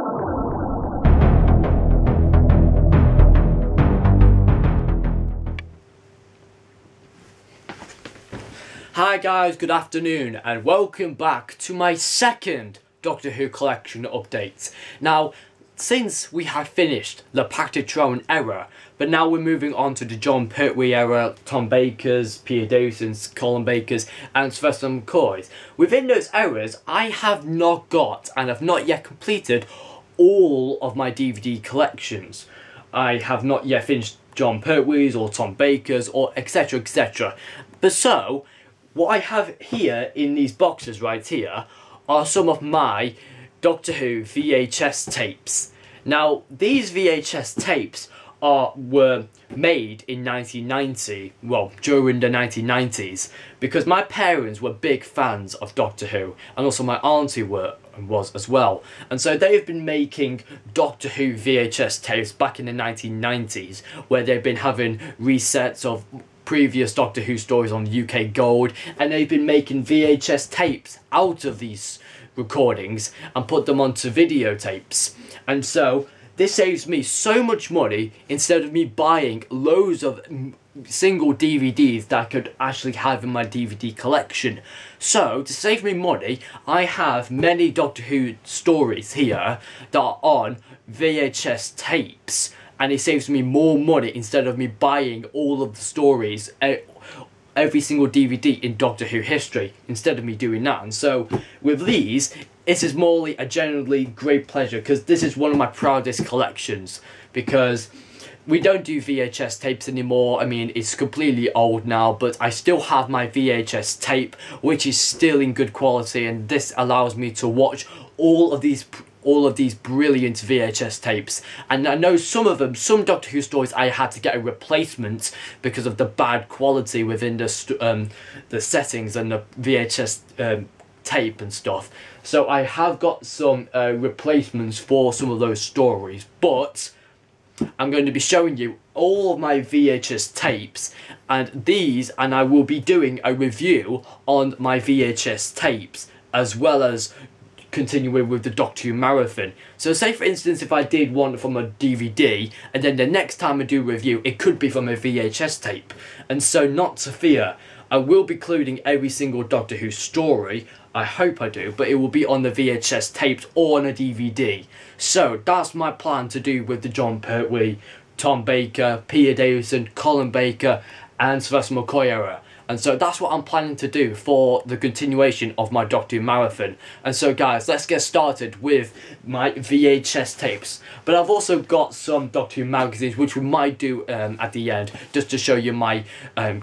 Hi guys, good afternoon and welcome back to my second Doctor Who collection update. Now, since we have finished the Pertwee era, but now we're moving on to the Jon Pertwee era, Tom Baker's, Peter Davison's, Colin Baker's and Sylvester McCoy's. Within those eras, I have not got and have not yet completed all of my DVD collections. I have not yet finished Jon Pertwee's or Tom Baker's or etc, etc. But so, what I have here in these boxes right here are some of my Doctor Who VHS tapes. Now, these VHS tapes were made in 1990, well, during the 1990s, because my parents were big fans of Doctor Who, and also my auntie was as well. And so they've been making Doctor Who VHS tapes back in the 1990s, where they've been having resets of previous Doctor Who stories on UK Gold, and they've been making VHS tapes out of these recordings and put them onto videotapes. And so this saves me so much money instead of me buying loads of single DVDs that I could actually have in my DVD collection. So to save me money, I have many Doctor Who stories here that are on VHS tapes, and it saves me more money instead of me buying all of the stories, every single DVD in Doctor Who history, instead of me doing that. And so with these, it is more a genuinely great pleasure, because this is one of my proudest collections, because we don't do VHS tapes anymore. I mean, it's completely old now, but I still have my VHS tape, which is still in good quality, and this allows me to watch all of these brilliant VHS tapes. And I know some of them, some Doctor Who stories, I had to get a replacement because of the bad quality within the settings and the VHS tape and stuff. So I have got some replacements for some of those stories, but I'm going to be showing you all of my VHS tapes and I will be doing a review on my VHS tapes, as well as continuing with the Doctor Who marathon. So say for instance, if I did one from a DVD, and then the next time I do a review, it could be from a VHS tape. And so not to fear, I will be including every single Doctor Who story. I hope I do, but it will be on the VHS tapes or on a DVD. So that's my plan to do with the Jon Pertwee, Tom Baker, Peter Davison, Colin Baker and Sylvester McCoy era. And so that's what I'm planning to do for the continuation of my Doctor Who marathon. And so guys, let's get started with my VHS tapes. But I've also got some Doctor Who magazines, which we might do at the end, just to show you my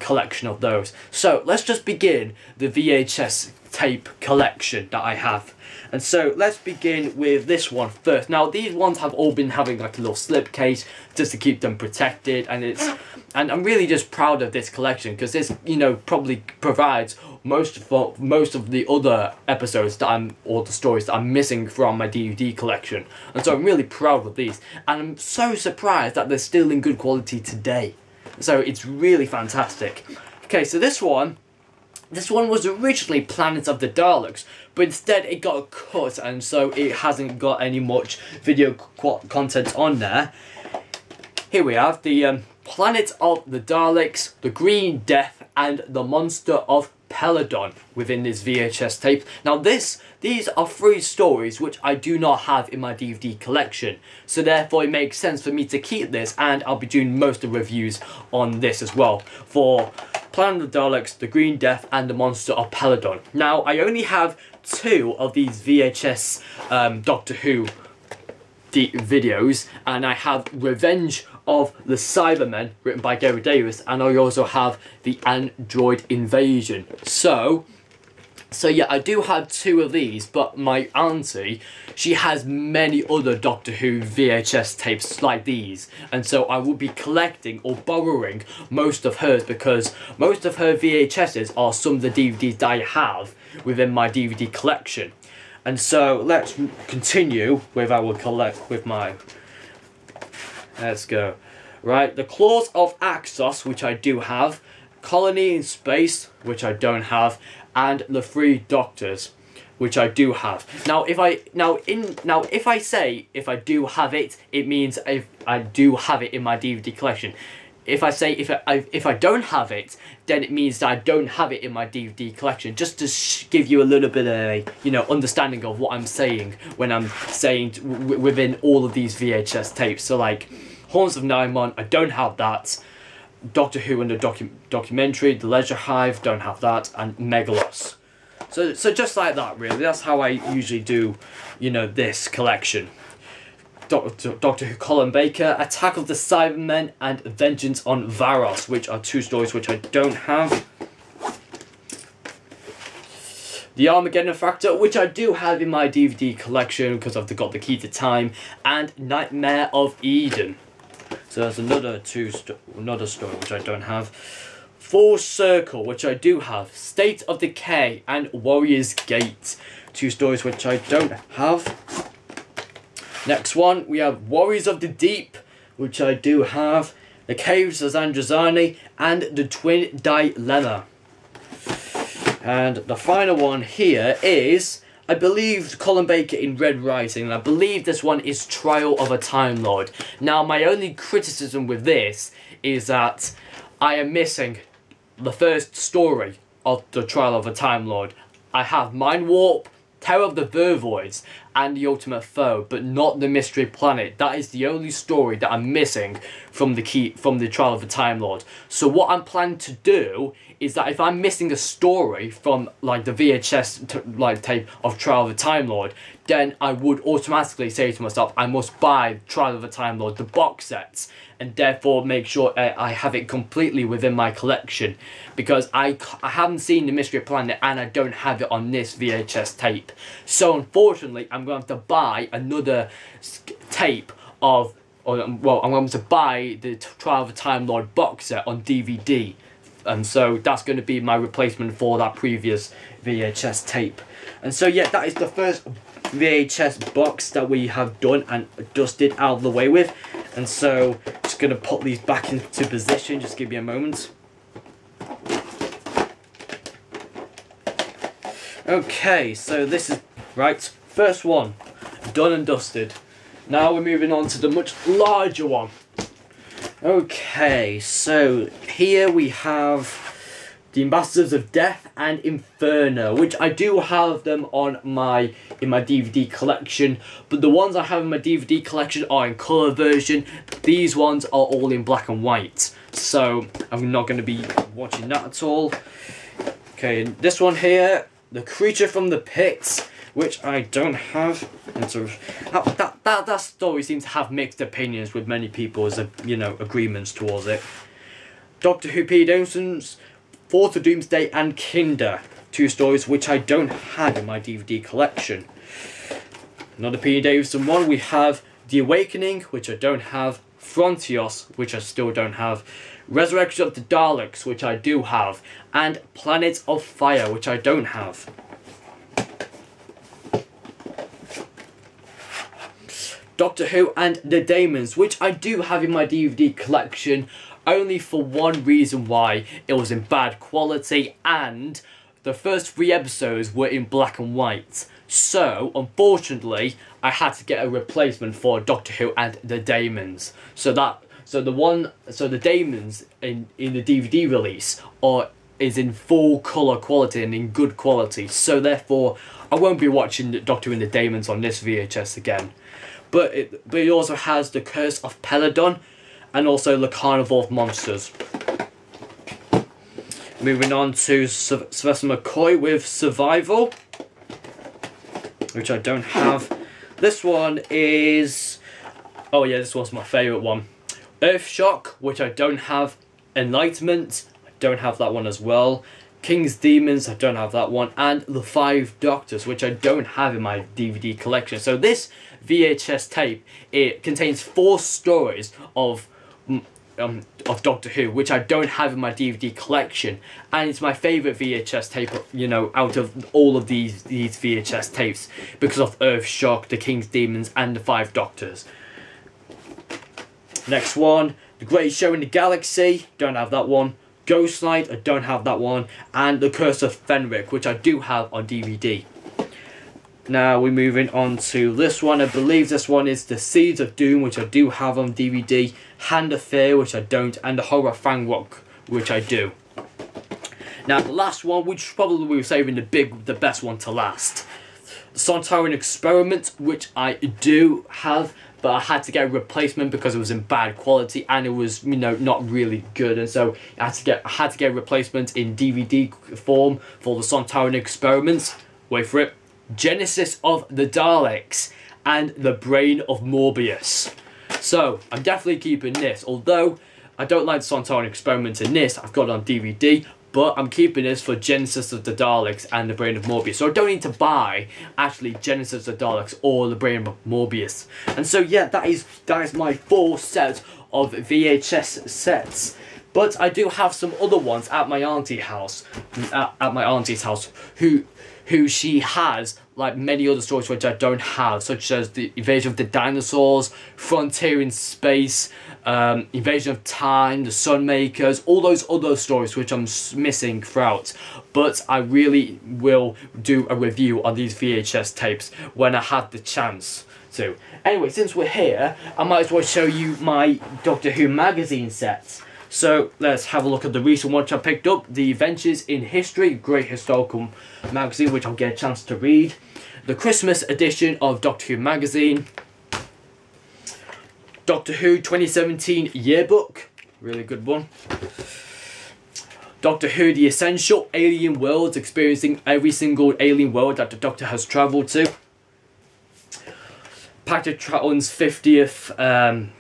collection of those. So let's just begin the VHS tape collection that I have. And so let's begin with this one first. Now these ones have all been having like a little slipcase just to keep them protected, and I'm really just proud of this collection, because this, you know, probably provides most of the other episodes or the stories that I'm missing from my DVD collection. And so I'm really proud of these, and I'm so surprised that they're still in good quality today. So it's really fantastic. Okay, so this one was originally Planet of the Daleks, but instead it got cut, and so it hasn't got any much video content on there. Here we have the Planet of the Daleks, the Green Death and the Monster of Peladon within this VHS tape. Now these are 3 stories which I do not have in my DVD collection, so therefore it makes sense for me to keep this, and I'll be doing most of the reviews on this as well, for Planet of the Daleks, the Green Death and the Monster of Peladon. Now I only have 2 of these VHS Doctor Who videos, and I have Revenge of the Cybermen, written by Gary Davis, and I also have the Android Invasion. So yeah, I do have 2 of these, but my auntie, she has many other Doctor Who VHS tapes like these, and so I will be collecting or borrowing most of hers, because most of her VHSs are some of the DVDs that I have within my DVD collection. And so let's continue with let's go. Right, The Claws of Axos, which I do have, Colony in Space, which I don't have, and The Three Doctors. which I do have. Now if I say if I do have it, it means if I do have it in my DVD collection. If I say if I don't have it, then it means that I don't have it in my DVD collection. Just to give you a little bit of a, you know, understanding of what I'm saying when I'm saying within all of these VHS tapes. So like Horns of Nimon, I don't have that. Doctor Who and the documentary, The Leisure Hive, don't have that, and Megalos. So just like that, really. That's how I usually do, you know, this collection. Doctor Who Colin Baker, Attack of the Cybermen, and Vengeance on Varos, which are 2 stories which I don't have. The Armageddon Factor, which I do have in my DVD collection because I've got the Key to Time, and Nightmare of Eden. So there's another story which I don't have. Full Circle, which I do have. State of Decay and Warrior's Gate, 2 stories which I don't have. Next one, we have Warriors of the Deep, which I do have. The Caves of Androzani and The Twin Dilemma. And the final one here is, I believe, Colin Baker in Red Rising, and I believe this one is Trial of a Time Lord. Now, my only criticism with this is that I am missing the first story of the Trial of a Time Lord. I have Mind Warp, Terror of the Vervoids, and The Ultimate Foe, but not the Mystery Planet. That is the only story that I'm missing from the Trial of a Time Lord. So what I'm planning to do is that if I'm missing a story from like the VHS tape of Trial of a Time Lord, then I would automatically say to myself, I must buy Trial of a Time Lord, the box sets, and therefore make sure I have it completely within my collection, because I haven't seen the Mystery Planet and I don't have it on this VHS tape. So unfortunately, I'm going to have to buy another tape of, I'm going to buy the Trial of a Time Lord box set on DVD. And so that's going to be my replacement for that previous VHS tape. And so yeah, that is the first VHS box that we have done and dusted out of the way with. And so just going to put these back into position. Just give me a moment. Okay, so this is right, first one done and dusted. Now we're moving on to the much larger one. Okay, so here we have the Ambassadors of Death and Inferno, which I do have them on in my DVD collection, but the ones I have in my DVD collection are in colour version. These ones are all in black and white, so I'm not going to be watching that at all. Okay, this one here, The Creature from the Pits, which I don't have. And so that story seems to have mixed opinions with many people, as you know, agreements towards it. Doctor Who P. Dawson's Fort of Doomsday and Kinder, 2 stories which I don't have in my DVD collection. Another P. Davison one, we have The Awakening, which I don't have. Frontios, which I still don't have. Resurrection of the Daleks, which I do have. And Planet of Fire, which I don't have. Doctor Who and the Daemons, which I do have in my DVD collection, only for one reason why: it was in bad quality and the first 3 episodes were in black and white. So unfortunately I had to get a replacement for Doctor Who and the Daemons. So the Daemons in the DVD release is in full colour quality and in good quality. So therefore I won't be watching Doctor Who and the Daemons on this VHS again. But it also has The Curse of Peladon and also The Carnival of Monsters. Moving on to Sylvester McCoy with Survival, which I don't have. This one is, oh yeah, this was my favourite one. Earthshock, which I don't have. Enlightenment, I don't have that one as well. King's Demons, I don't have that one. And The 5 Doctors, which I don't have in my DVD collection. So this VHS tape, it contains 4 stories of Doctor Who, which I don't have in my DVD collection, and it's my favourite VHS tape, you know, out of all of these VHS tapes, because of Earthshock, The King's Demons, and The 5 Doctors. Next one, The Greatest Show in the Galaxy, don't have that one. Ghostlight, I don't have that one. And The Curse of Fenric, which I do have on DVD. Now we're moving on to this one. I believe this one is The Seeds of Doom, which I do have on DVD, Hand of Fear, which I don't, and The Horror Fang Rock, which I do. Now the last one, which probably we were saving the best one to last. Sontaran Experiment, which I do have, but I had to get a replacement because it was in bad quality and it was, you know, not really good, and so I had to get a replacement in DVD form for the Sontaran Experiments. Wait for it. Genesis of the Daleks and The Brain of Morbius. So I'm definitely keeping this, although I don't like the Sontaran Experiment in this. I've got it on DVD, but I'm keeping this for Genesis of the Daleks and The Brain of Morbius. So I don't need to buy actually Genesis of the Daleks or The Brain of Morbius. And so yeah, that is my 4 set of VHS sets. But I do have some other ones at my auntie's house. At my auntie's house, who she has like many other stories which I don't have, such as The Invasion of the Dinosaurs, Frontier in Space, Invasion of Time, The Sunmakers, all those other stories which I'm missing throughout. But I really will do a review on these VHS tapes when I have the chance to. Anyway, since we're here, I might as well show you my Doctor Who magazine sets. So let's have a look at the recent one I picked up, The Adventures in History, great historical magazine which I'll get a chance to read. The Christmas edition of Doctor Who magazine. Doctor Who 2017 yearbook, really good one. Doctor Who The Essential Alien Worlds, experiencing every single alien world that the Doctor has travelled to. Packard-Troughton's 50th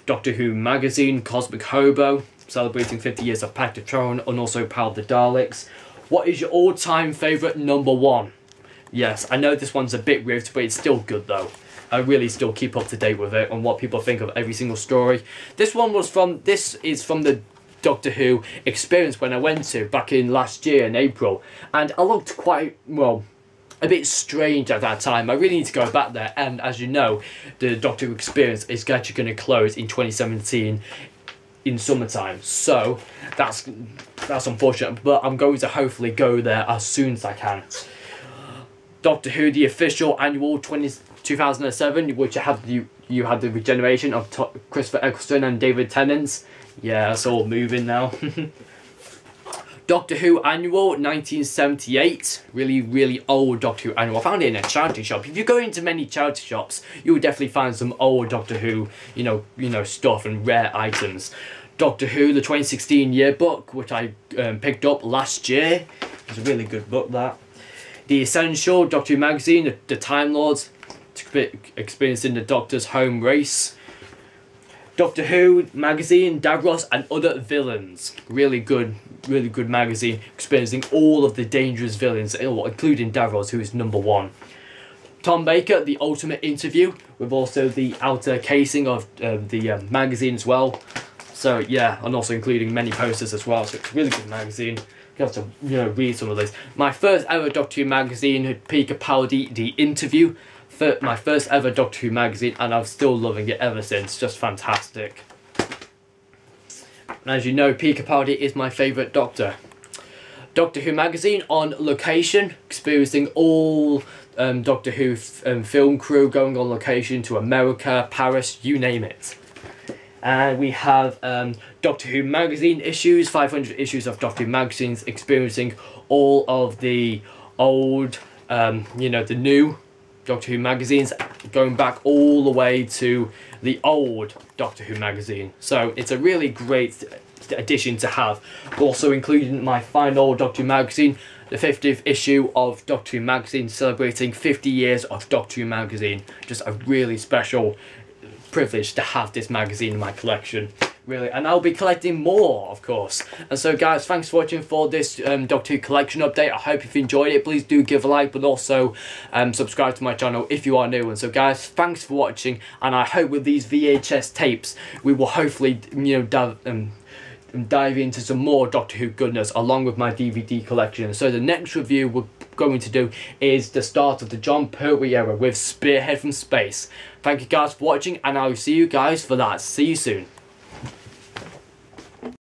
Doctor Who magazine, Cosmic Hobo, celebrating 50 years of Packard-Troughton, and also Power of the Daleks. What is your all-time favourite number 1? Yes, I know this one's a bit ripped, but it's still good though. I really still keep up to date with it and what people think of every single story. This is from the Doctor Who experience when I went to back in last year in April, and I looked quite, well, a bit strange at that time. I really need to go back there, and as you know, the Doctor Who experience is actually going to close in 2017 in summertime, so that's unfortunate, but I'm going to hopefully go there as soon as I can. Doctor Who The Official Annual 2007, which you had the regeneration of Christopher Eccleston and David Tennant. Yeah, it's all moving now. Doctor Who Annual 1978, really old Doctor Who Annual. I found it in a charity shop. If you go into many charity shops, you will definitely find some old Doctor Who, you know stuff and rare items. Doctor Who the 2016 yearbook, which I picked up last year. It's a really good book, that. The Essential Doctor Who magazine, the Time Lords, experiencing the Doctor's home race. Doctor Who magazine, Davros and Other Villains, really good magazine, experiencing all of the dangerous villains, including Davros, who is number 1. Tom Baker, The Ultimate Interview, with also the outer casing of the magazine as well. So yeah, and also including many posters as well. So it's a really good magazine. You have to read some of these. My first ever Doctor Who magazine, Peter Capaldi, The Interview. My first ever Doctor Who magazine, and I'm still loving it ever since. Just fantastic. And as you know, Peter Capaldi is my favourite Doctor. Doctor Who magazine, On Location, experiencing all Doctor Who film crew going on location to America, Paris, you name it. And we have Doctor Who magazine issues, 500 issues of Doctor Who magazines, experiencing all of the old, the new Doctor Who magazines, going back all the way to the old Doctor Who magazine. So it's a really great addition to have. Also including my final Doctor Who magazine, the 50th issue of Doctor Who magazine, celebrating 50 years of Doctor Who magazine. Just a really special privilege to have this magazine in my collection, really, and I'll be collecting more, of course. And so guys, thanks for watching for this Doctor Who collection update. I hope you've enjoyed it. Please do give a like, but also subscribe to my channel if you are new. And so guys, thanks for watching, and I hope with these VHS tapes we will hopefully dive into some more Doctor Who goodness along with my DVD collection. So the next review we're going to do is the start of the Jon Pertwee era with Spearhead from Space. Thank you guys for watching, and I'll see you guys for that. See you soon.